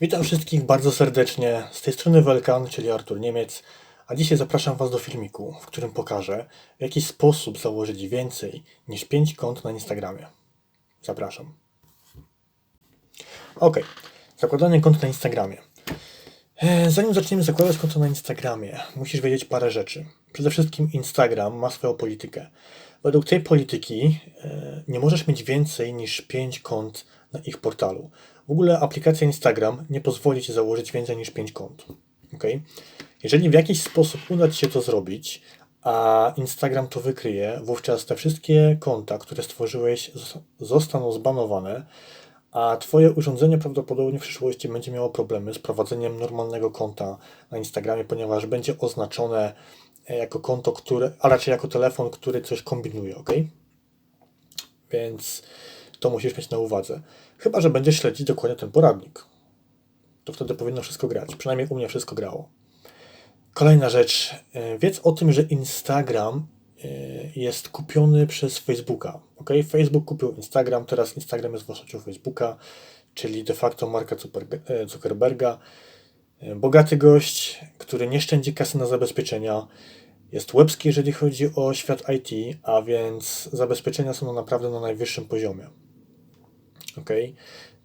Witam wszystkich bardzo serdecznie. Z tej strony Welkan, czyli Artur Niemiec, a dzisiaj zapraszam Was do filmiku, w którym pokażę, w jaki sposób założyć więcej niż 5 kont na Instagramie. Zapraszam. Ok, zakładanie kont na Instagramie. Zanim zaczniemy zakładać konto na Instagramie, musisz wiedzieć parę rzeczy. Przede wszystkim Instagram ma swoją politykę. Według tej polityki nie możesz mieć więcej niż 5 kont na ich portalu. W ogóle aplikacja Instagram nie pozwoli Ci założyć więcej niż 5 kont. Okay? Jeżeli w jakiś sposób uda Ci się to zrobić, a Instagram to wykryje, wówczas te wszystkie konta, które stworzyłeś, zostaną zbanowane, a Twoje urządzenie prawdopodobnie w przyszłości będzie miało problemy z prowadzeniem normalnego konta na Instagramie, ponieważ będzie oznaczone jako konto, a raczej jako telefon, który coś kombinuje, ok? Więc to musisz mieć na uwadze. Chyba że będziesz śledzić dokładnie ten poradnik. To wtedy powinno wszystko grać. Przynajmniej u mnie wszystko grało. Kolejna rzecz. Wiedz o tym, że Instagram jest kupiony przez Facebooka. Ok? Facebook kupił Instagram, teraz Instagram jest własnością Facebooka, czyli de facto marka Zuckerberga. Bogaty gość, który nie szczędzi kasy na zabezpieczenia. Jest łebski, jeżeli chodzi o świat IT, a więc zabezpieczenia są naprawdę na najwyższym poziomie. Ok?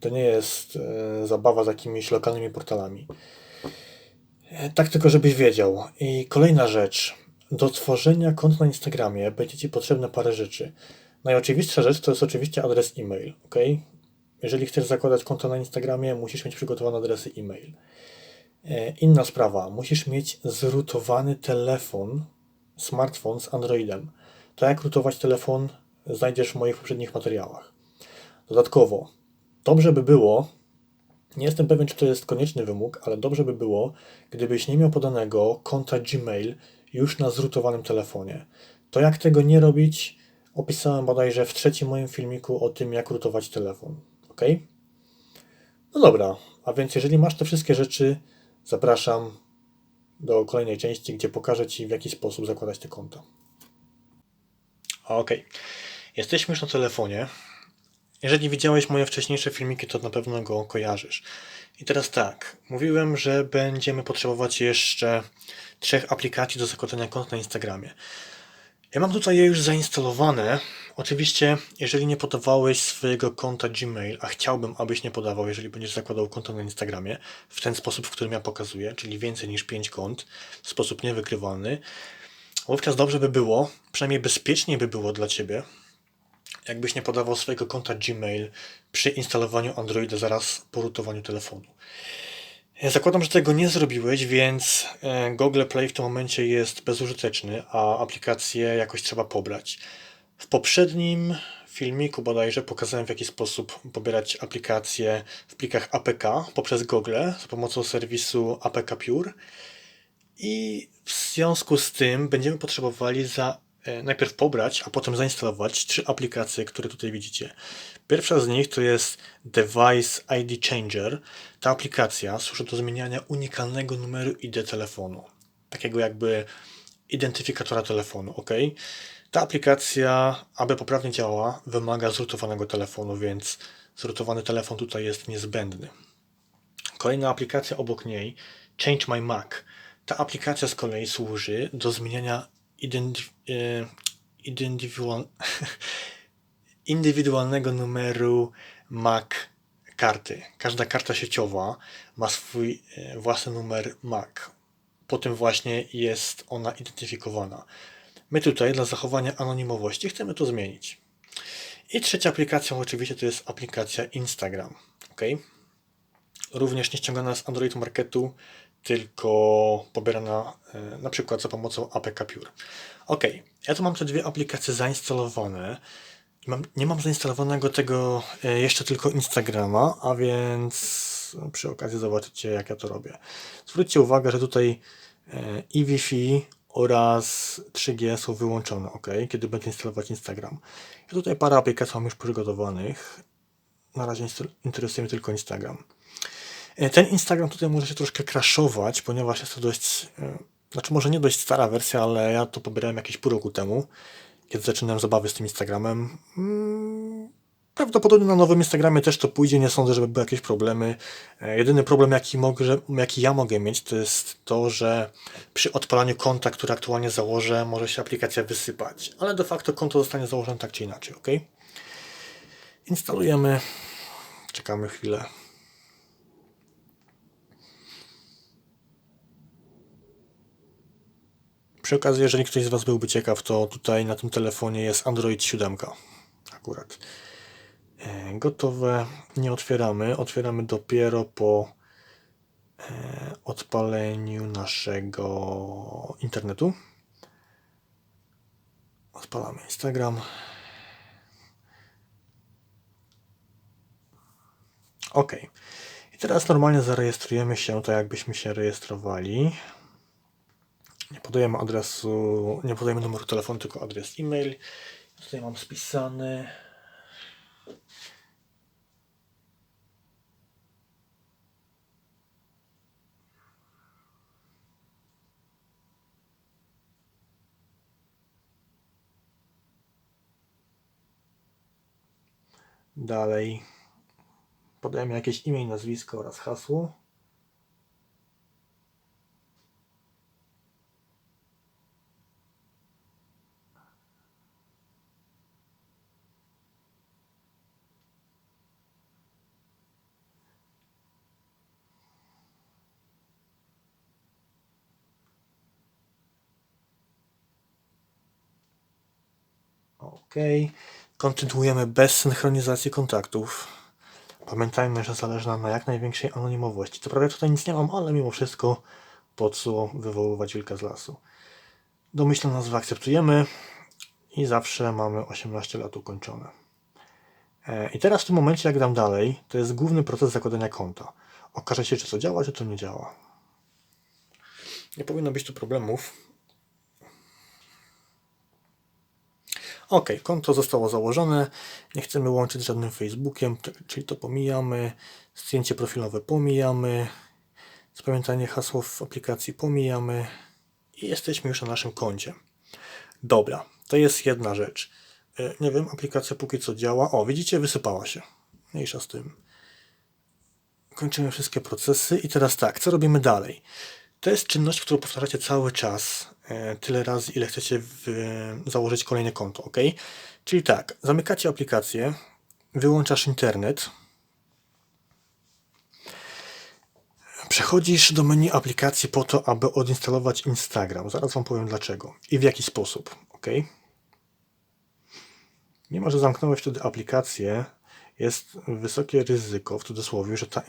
To nie jest zabawa z jakimiś lokalnymi portalami. Tak tylko, żebyś wiedział. I kolejna rzecz. Do tworzenia kont na Instagramie będzie Ci potrzebne parę rzeczy. Najoczywistsza rzecz to jest oczywiście adres e-mail. Ok? Jeżeli chcesz zakładać konto na Instagramie, musisz mieć przygotowane adresy e-mail. Inna sprawa. Musisz mieć zrutowany telefon, smartfon z Androidem. To jak rutować telefon, znajdziesz w moich poprzednich materiałach. Dodatkowo, dobrze by było, nie jestem pewien, czy to jest konieczny wymóg, ale dobrze by było, gdybyś nie miał podanego konta Gmail już na zrutowanym telefonie. To jak tego nie robić, opisałem bodajże w trzecim moim filmiku o tym, jak rutować telefon. Ok? No dobra, a więc jeżeli masz te wszystkie rzeczy, zapraszam do kolejnej części, gdzie pokażę Ci, w jaki sposób zakładać te konta. Ok, jesteśmy już na telefonie. Jeżeli widziałeś moje wcześniejsze filmiki, to na pewno go kojarzysz. I teraz tak, mówiłem, że będziemy potrzebować jeszcze 3 aplikacji do zakładania kont na Instagramie. Ja mam tutaj je już zainstalowane. Oczywiście, jeżeli nie podawałeś swojego konta Gmail, a chciałbym, abyś nie podawał, jeżeli będziesz zakładał konto na Instagramie, w ten sposób, w którym ja pokazuję, czyli więcej niż 5 kont, w sposób niewykrywalny, wówczas dobrze by było, przynajmniej bezpieczniej by było dla Ciebie, jakbyś nie podawał swojego konta Gmail przy instalowaniu Androida zaraz po rootowaniu telefonu. Ja zakładam, że tego nie zrobiłeś, więc Google Play w tym momencie jest bezużyteczny, a aplikację jakoś trzeba pobrać. W poprzednim filmiku bodajże pokazałem, w jaki sposób pobierać aplikacje w plikach APK poprzez Google za pomocą serwisu APK Pure. I w związku z tym będziemy potrzebowali najpierw pobrać, a potem zainstalować 3 aplikacje, które tutaj widzicie. Pierwsza z nich to jest Device ID Changer. Ta aplikacja służy do zmieniania unikalnego numeru ID telefonu. Takiego jakby identyfikatora telefonu, ok? Ta aplikacja, aby poprawnie działała, wymaga zrutowanego telefonu, więc zrutowany telefon tutaj jest niezbędny. Kolejna aplikacja obok niej, Change My Mac. Ta aplikacja z kolei służy do zmieniania indywidualnego numeru MAC karty. Każda karta sieciowa ma swój własny numer MAC. Po tym właśnie jest ona identyfikowana. My tutaj dla zachowania anonimowości chcemy to zmienić. I trzecia aplikacja oczywiście to jest aplikacja Instagram. Ok? Również nie ściągana z Android Marketu, tylko pobierana na przykład za pomocą APK Pure. Ok, ja tu mam te 2 aplikacje zainstalowane. Nie mam zainstalowanego tego jeszcze tylko Instagrama, a więc przy okazji zobaczycie, jak ja to robię. Zwróćcie uwagę, że tutaj i Wi-Fi oraz 3G są wyłączone, ok, kiedy będę instalować Instagram. Ja tutaj parę aplikacji mam już przygotowanych. Na razie interesuje mnie tylko Instagram. Ten Instagram tutaj może się troszkę crashować, ponieważ jest to dość, znaczy może nie dość stara wersja, ale ja to pobierałem jakieś pół roku temu, kiedy zaczynałem zabawy z tym Instagramem. Prawdopodobnie na nowym Instagramie też to pójdzie, nie sądzę, żeby były jakieś problemy. Jedyny problem, jaki ja mogę mieć, to jest to, że przy odpalaniu konta, które aktualnie założę, może się aplikacja wysypać, ale de facto konto zostanie założone tak czy inaczej, ok? Instalujemy, czekamy chwilę. Przy okazji, jeżeli ktoś z Was byłby ciekaw, to tutaj na tym telefonie jest Android 7 akurat. Gotowe, nie otwieramy. Otwieramy dopiero po odpaleniu naszego internetu. Odpalamy Instagram. OK. I teraz normalnie zarejestrujemy się tak, jakbyśmy się rejestrowali. Nie podajemy adresu, nie podajemy numeru telefonu, tylko adres e-mail. Tutaj mam spisany. Dalej podajemy jakieś imię, nazwisko oraz hasło. OK. Kontynuujemy bez synchronizacji kontaktów. Pamiętajmy, że zależy nam na jak największej anonimowości. Co prawda tutaj nic nie mam, ale mimo wszystko po co wywoływać wilka z lasu. Domyślną nazwę akceptujemy i zawsze mamy 18 lat ukończone. I teraz w tym momencie, jak dam dalej, to jest główny proces zakładania konta. Okaże się, czy to działa, czy to nie działa. Nie powinno być tu problemów. OK, konto zostało założone. Nie chcemy łączyć z żadnym Facebookiem, czyli to pomijamy. Zdjęcie profilowe pomijamy. Zapamiętanie hasła w aplikacji pomijamy. I jesteśmy już na naszym koncie. Dobra, to jest jedna rzecz. Nie wiem, aplikacja póki co działa. O, widzicie, wysypała się. Mniejsza z tym. Kończymy wszystkie procesy i teraz tak, co robimy dalej? To jest czynność, którą powtarzacie cały czas, tyle razy, ile chcecie założyć kolejne konto, OK? Czyli tak, zamykacie aplikację, wyłączasz internet, przechodzisz do menu aplikacji po to, aby odinstalować Instagram. Zaraz Wam powiem dlaczego i w jaki sposób, OK? Mimo że zamknąłeś wtedy aplikację, jest wysokie ryzyko, w cudzysłowie, że ta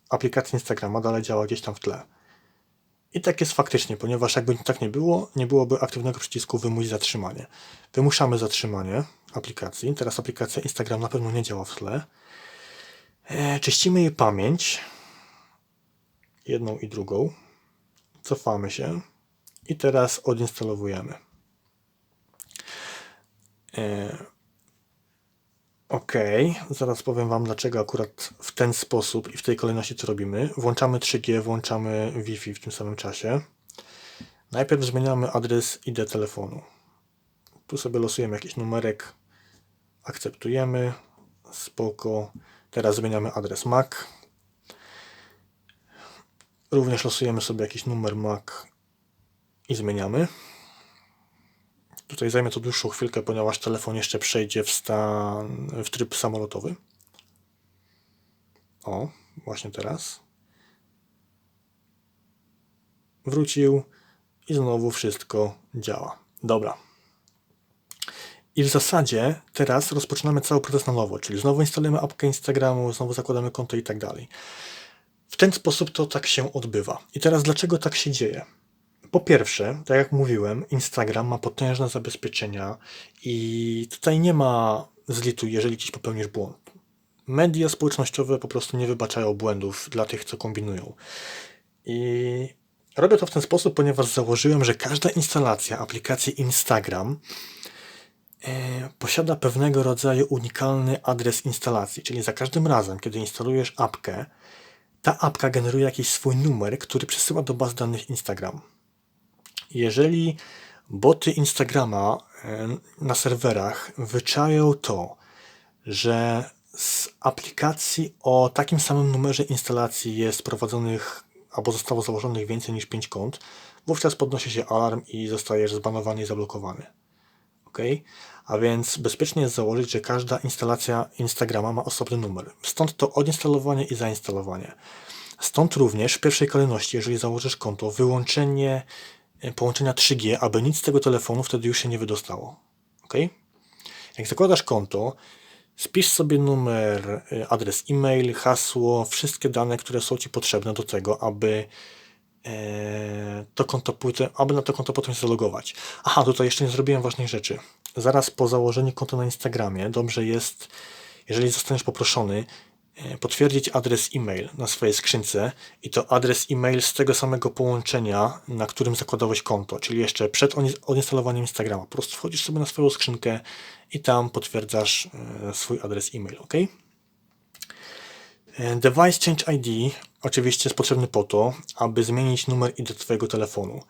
aplikacja Instagrama dalej działa gdzieś tam w tle. I tak jest faktycznie, ponieważ jakby tak nie było, nie byłoby aktywnego przycisku wymuś zatrzymanie. Wymuszamy zatrzymanie aplikacji. Teraz aplikacja Instagram na pewno nie działa w tle. Czyścimy jej pamięć. Jedną i drugą. Cofamy się. I teraz odinstalowujemy. OK, zaraz powiem Wam, dlaczego akurat w ten sposób i w tej kolejności to robimy. Włączamy 3G, włączamy Wi-Fi w tym samym czasie. Najpierw zmieniamy adres ID telefonu. Tu sobie losujemy jakiś numerek, akceptujemy, spoko. Teraz zmieniamy adres MAC. Również losujemy sobie jakiś numer MAC i zmieniamy. Tutaj zajmie to dłuższą chwilkę, ponieważ telefon jeszcze przejdzie w tryb samolotowy. O, właśnie teraz. Wrócił i znowu wszystko działa. Dobra. I w zasadzie teraz rozpoczynamy cały proces na nowo, czyli znowu instalujemy apkę Instagramu, znowu zakładamy konto i tak dalej. W ten sposób to tak się odbywa. I teraz dlaczego tak się dzieje? Po pierwsze, tak jak mówiłem, Instagram ma potężne zabezpieczenia i tutaj nie ma zlitu, jeżeli gdzieś popełnisz błąd. Media społecznościowe po prostu nie wybaczają błędów dla tych, co kombinują. I robię to w ten sposób, ponieważ założyłem, że każda instalacja aplikacji Instagram posiada pewnego rodzaju unikalny adres instalacji, czyli za każdym razem, kiedy instalujesz apkę, ta apka generuje jakiś swój numer, który przesyła do baz danych Instagram. Jeżeli boty Instagrama na serwerach wyczają to, że z aplikacji o takim samym numerze instalacji jest prowadzonych albo zostało założonych więcej niż 5 kont, wówczas podnosi się alarm i zostajesz zbanowany i zablokowany. OK? A więc bezpiecznie jest założyć, że każda instalacja Instagrama ma osobny numer. Stąd to odinstalowanie i zainstalowanie. Stąd również w pierwszej kolejności, jeżeli założysz konto, wyłączenie połączenia 3G, aby nic z tego telefonu wtedy już się nie wydostało. OK? Jak zakładasz konto, spisz sobie numer, adres e-mail, hasło, wszystkie dane, które są Ci potrzebne do tego, aby na to konto potem się zalogować. Aha, tutaj jeszcze nie zrobiłem ważnej rzeczy. Zaraz po założeniu konta na Instagramie dobrze jest, jeżeli zostaniesz poproszony, potwierdzić adres e-mail na swojej skrzynce i to adres e-mail z tego samego połączenia, na którym zakładałeś konto, czyli jeszcze przed odinstalowaniem Instagrama. Po prostu wchodzisz sobie na swoją skrzynkę i tam potwierdzasz swój adres e-mail, OK? Device Change ID oczywiście jest potrzebny po to, aby zmienić numer ID Twojego telefonu.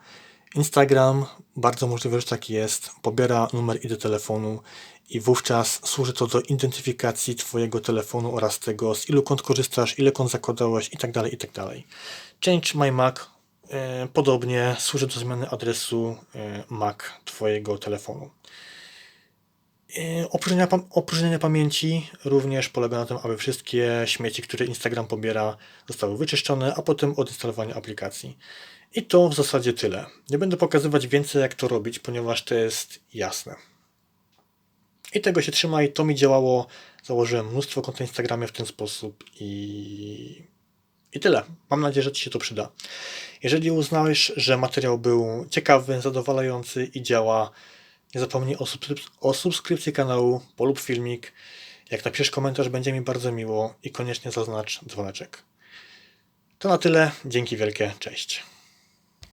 Instagram, bardzo możliwe, że tak jest, pobiera numer ID telefonu i wówczas służy to do identyfikacji Twojego telefonu oraz tego, z ilu kont korzystasz, ile kont zakładałeś itd. itd. Change My Mac podobnie służy do zmiany adresu MAC Twojego telefonu. Opróżnienie pamięci również polega na tym, aby wszystkie śmieci, które Instagram pobiera, zostały wyczyszczone, a potem odinstalowanie aplikacji. I to w zasadzie tyle. Nie będę pokazywać więcej, jak to robić, ponieważ to jest jasne. I tego się trzymaj, to mi działało. Założyłem mnóstwo kont na Instagramie w ten sposób i tyle. Mam nadzieję, że Ci się to przyda. Jeżeli uznałeś, że materiał był ciekawy, zadowalający i działa, nie zapomnij o subskrypcji kanału, polub filmik. Jak napiszesz komentarz, będzie mi bardzo miło i koniecznie zaznacz dzwoneczek. To na tyle. Dzięki wielkie. Cześć.